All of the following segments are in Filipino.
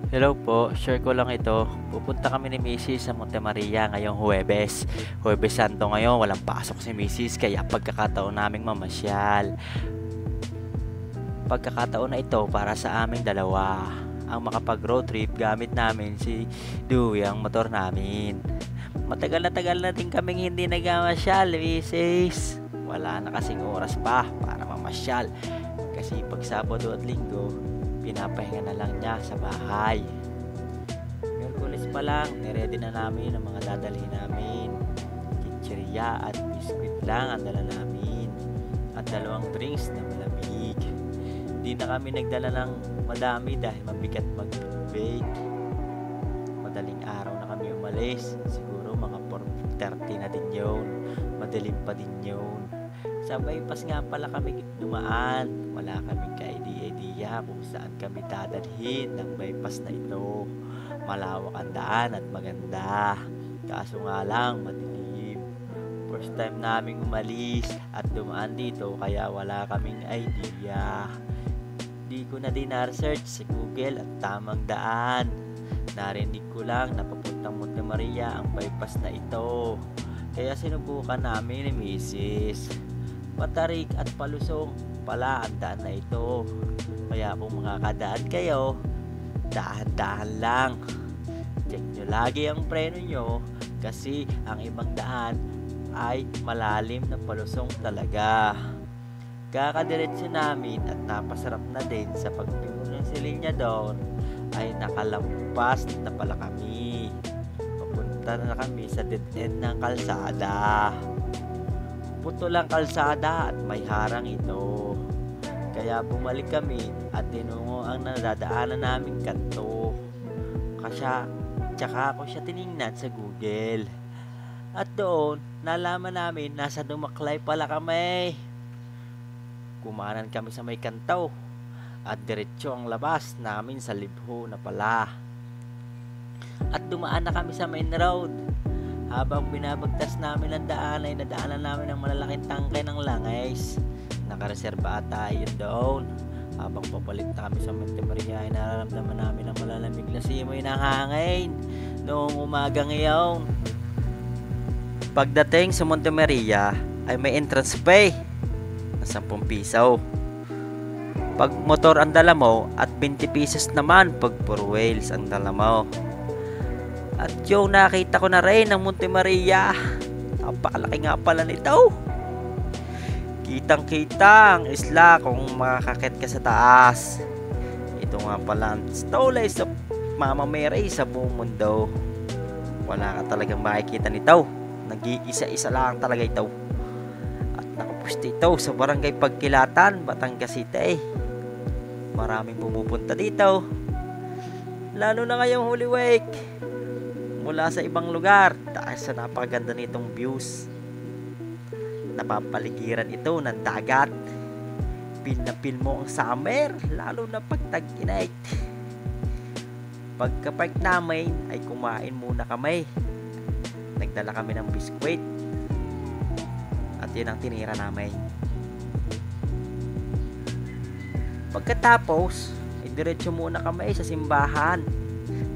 Hello po, share ko lang ito. Pupunta kami ni Mrs. sa Monte Maria ngayong Huwebes. Huwebes Santo ngayon, walang pasok si Mrs. Kaya pagkakataon naming mamasyal. Pagkakataon na ito para sa aming dalawa. Ang makapag road trip gamit namin si Dewey ang motor namin. Matagal na din kaming hindi nagmamasyal, Mrs. Wala na kasing oras pa para mamasyal. Kasi pag Sabado at Linggo, pinapahinga na lang niya sa bahay. Miyerkules pa lang, niready na namin ang mga dadalhin namin. Chichirya at biskwit lang ang dala namin. At 2 drinks na malamig. Di na kami nagdala ng madami dahil mabigat mag-bake. Madaling araw na kami umalis. Siguro mga 4:30 na din yun. Madilim pa din yun. Sa bypass nga pala kami dumaan. Wala kaming ka-idea kung saan kami dadalhin ng bypass na ito. Malawak ang daan at maganda. Kaso nga lang madilim. First time naming umalis at dumaan dito kaya wala kaming idea. Di ko na din na-research sa Google ang tamang daan. Narinig ko lang na papuntang Monte Maria ang bypass na ito. Kaya sinubukan namin ni Mrs. Patarik at palusong pala ang daan na ito. Kaya kung makakadaan kayo, dahan-dahan lang. Check nyo lagi ang preno nyo kasi ang ibang daan ay malalim na palusong talaga. Kakadiretso namin at napasarap na din sa pagpingon ng silinyador ay nakalampas na pala kami. Papunta na kami sa dead end ng kalsada. Puto lang kalsada at may harang ito. Kaya bumalik kami at tinungo ang nadadaanan naming kanto. Tsaka ako siya tiningnan sa Google. At doon, nalaman namin nasa Dumaklay pala kami. Kumanan kami sa may kanto at diretso ang labas namin sa Libho na pala. At dumaan na kami sa main road. Habang binabagtas namin ang daan ay nadaanan namin ang malalaking tangke ng langis. Nakareserba ata yun doon. Habang papalit na kami sa Monte Maria ay nararamdaman namin ang malalamig na simoy ng hangin noong umaga ngayon. Pagdating sa Monte Maria ay may entrance fee na 10 piso. Pag motor ang dala mo at 20 pesos naman pag 4 wheels ang dala mo. At yung nakita ko na rin ng Monte Maria. Napakalaki nga pala nito. Kitang kita ang isla kung makakakit ka sa taas. Ito nga pala ang stolay sa Mama Mary sa buong mundo. Wala ka talagang makikita nito. Nag-iisa-isa lang talaga ito. At nakapusti ito sa barangay Pagkilatan, Batangas City. Maraming pumupunta dito. Lalo na ngayong Holy Week. Mula sa ibang lugar dahil sa napakaganda nitong views. Napapaligiran ito ng dagat. Feel na feel mo ang summer, lalo na pag tag-init. Pagka-park namin ay kumain muna kami. Nagdala kami ng biskwit. At yun ang tinira namin. Pagkatapos, ay diretso muna kami sa simbahan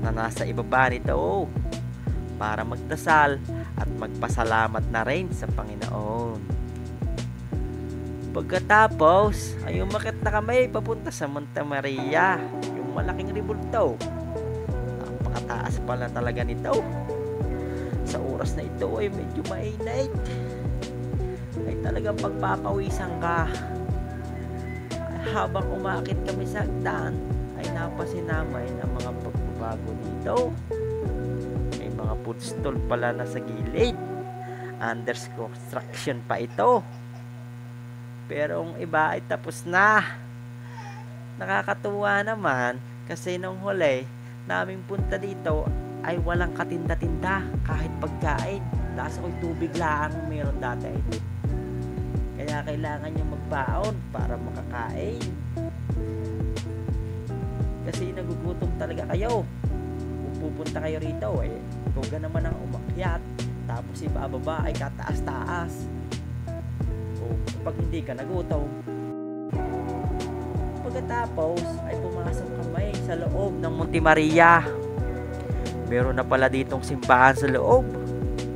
na nasa ibaba nito para magdasal at magpasalamat na rin sa Panginoon. Pagkatapos, ay umakyat na kami papunta sa Monte Maria, yung malaking rebulto. Napakataas pala talaga nito. Sa oras na ito ay medyo mainit. Ay talagang pagpapawisan ka. Habang umakit kami sa hagdan, ay napasin namin ang mga pagbabago dito. May mga food stall pala na sa gilid. Under construction pa ito. Pero ang iba ay tapos na. Nakakatuwa naman kasi nung huli naming punta dito ay walang katinda-tinda kahit pagkain. Lasa ko'y tubig lang meron dati. Kaya kailangan nyo magbaon para makakain. Kasi nagugutom talaga kayo. Kung pupunta kayo rito ikaw ka naman ang umakyat. Tapos ibababa ay kataas-taas. O kapag hindi ka nagutom. Pagkatapos ay pumasok kami sa sa loob ng Monte Maria. Meron na pala ditong simbahan sa loob.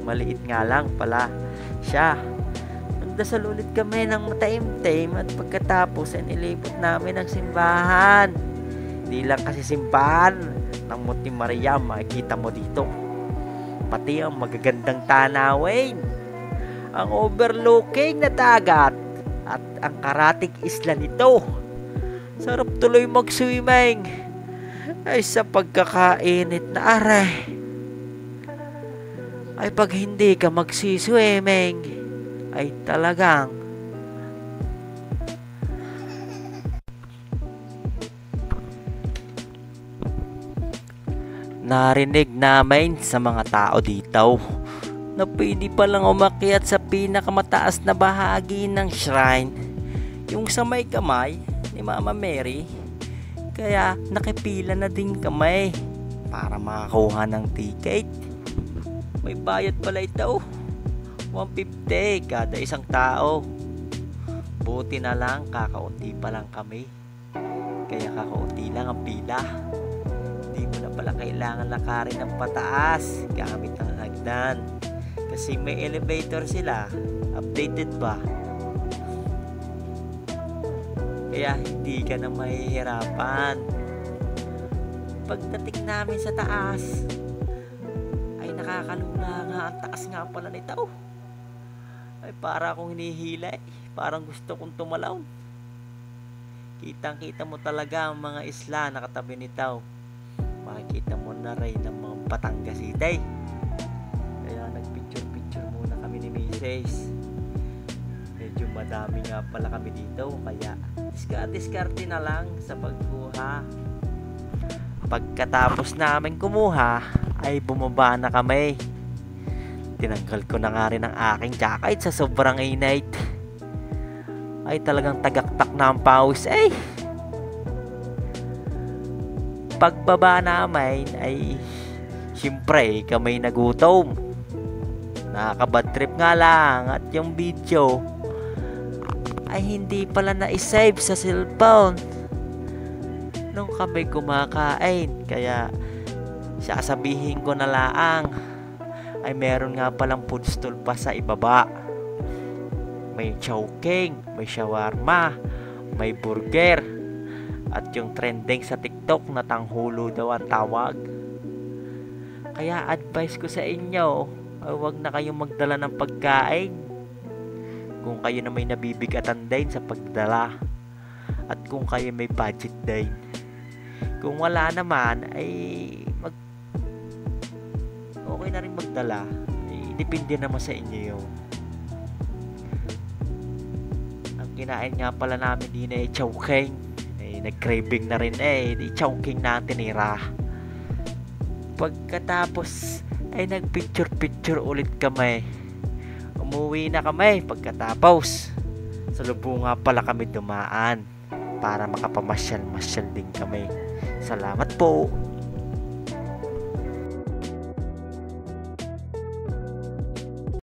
Maliit nga lang pala siya. Nagdasal ulit kami ng mataimtim at pagkatapos ay nilipot namin ang simbahan. Hindi lang kasi simbahan ng Monte Maria makikita mo dito, pati ang magagandang tanawin, ang overlooking na dagat at ang karatig isla nito. Sarap tuloy mag-swimming ay sa pagkakainit na aray. Ay pag hindi ka magsiswimming ay talagang narinig namin sa mga tao dito na pwede palang umakyat sa pinakamataas na bahagi ng shrine, yung sa may kamay ni Mama Mary. Kaya nakipila na din kami para makakuha ng ticket. May bayad pala ito, 150 kada isang tao. Buti na lang kakaunti pa lang kami, kaya kakaunti lang ang pila. Hindi mo na pala kailangan lakarin ng pataas gamit ang hagdan kasi may elevator sila, updated pa. Kaya hindi ka na mahihirapan. Pagdating namin sa taas ay nakakalula nga, ang taas nga pala nito. Ay para akong hinihila parang gusto kong tumalaw. Kitang kita mo talaga ang mga isla na katabi nito. Makikita mo na rin ang mga Batangas City. Kaya nagpicture-picture muna kami ni Mrs. Medyo madami nga pala kami dito, kaya diskarte na lang sa pagkuha. Pagkatapos namin kumuha ay bumaba na kami. Tinanggal ko na nga rin ang aking jacket sa sobrang init. Ay talagang tagaktak na ang pawis Pagbaba namin ay siyempre kami nagutom. Nakakabad trip nga lang at yung video ay hindi pala na-save sa cellphone nung kami kumakain. Kaya sasabihin ko na lang ay meron nga palang food stall pa sa ibaba. May chowking, may shawarma, may burger, at yung trending sa TikTok na tanghulo daw ang tawag. Kaya advice ko sa inyo, huwag na kayong magdala ng pagkain kung kayo na may nabibigatan din sa pagdala at kung kayo may budget din. Kung wala naman ay okay na rin magdala. Depende naman sa inyo yun. Ang kinain nga pala namin din ay chowking. Nag-craving na rin di chowking na tinira. Pagkatapos ay nagpicture ulit kami. Umuwi na kami pagkatapos. Sa Lubunga pala kami dumaan para makapamasyal din kami. Salamat po.